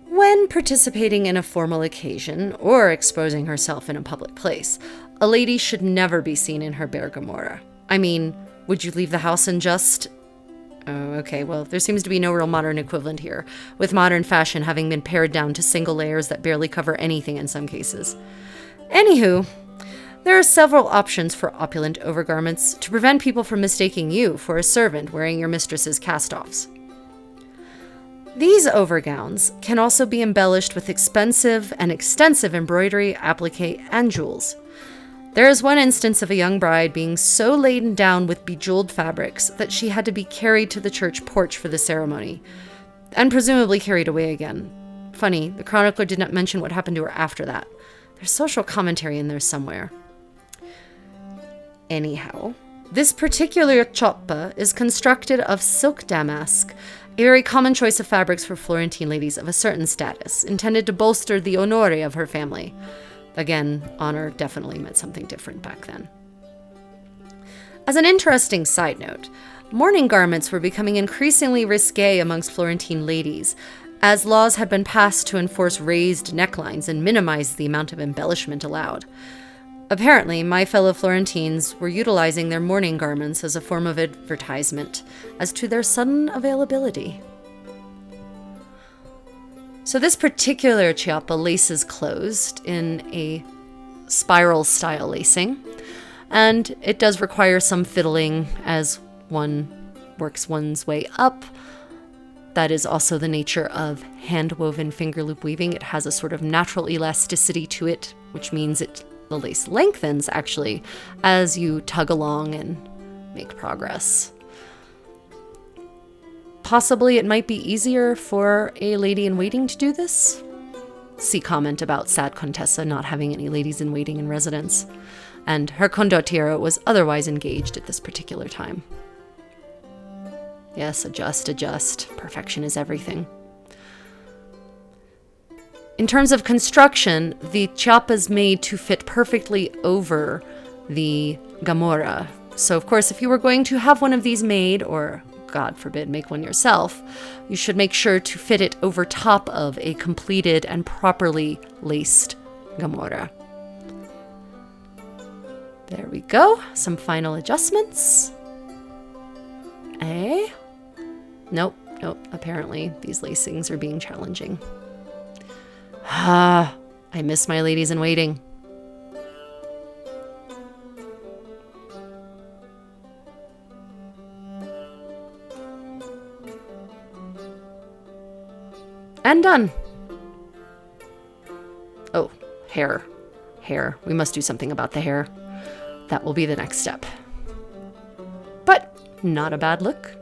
When participating in a formal occasion or exposing herself in a public place, a lady should never be seen in her bergamora. I mean, would you leave the house and just... Oh, okay, well, there seems to be no real modern equivalent here, with modern fashion having been pared down to single layers that barely cover anything in some cases. Anywho, there are several options for opulent overgarments to prevent people from mistaking you for a servant wearing your mistress's cast-offs. These overgowns can also be embellished with expensive and extensive embroidery, applique, and jewels. There is one instance of a young bride being so laden down with bejeweled fabrics that she had to be carried to the church porch for the ceremony, and presumably carried away again. Funny, the chronicler did not mention what happened to her after that. There's social commentary in there somewhere. Anyhow, this particular cioppa is constructed of silk damask, a very common choice of fabrics for Florentine ladies of a certain status, intended to bolster the onore of her family. Again, honor definitely meant something different back then. As an interesting side note, mourning garments were becoming increasingly risque amongst Florentine ladies, as laws had been passed to enforce raised necklines and minimize the amount of embellishment allowed. Apparently, my fellow Florentines were utilizing their mourning garments as a form of advertisement as to their sudden availability. So this particular cioppa laces closed in a spiral style lacing, and it does require some fiddling as one works one's way up. That is also the nature of hand-woven finger loop weaving. It has a sort of natural elasticity to it, which means the lace lengthens, actually, as you tug along and make progress. Possibly it might be easier for a lady-in-waiting to do this. See comment about sad Contessa not having any ladies-in-waiting in residence, and her condottiero was otherwise engaged at this particular time. Yes, adjust. Perfection is everything. In terms of construction, the cioppa is made to fit perfectly over the gamora. So, of course, if you were going to have one of these made, or, God forbid, make one yourself, you should make sure to fit it over top of a completed and properly laced gamora. There we go. Some final adjustments. Nope. Apparently, these lacings are being challenging. I miss my ladies-in-waiting. And done. Oh, hair. We must do something about the hair. That will be the next step. But not a bad look.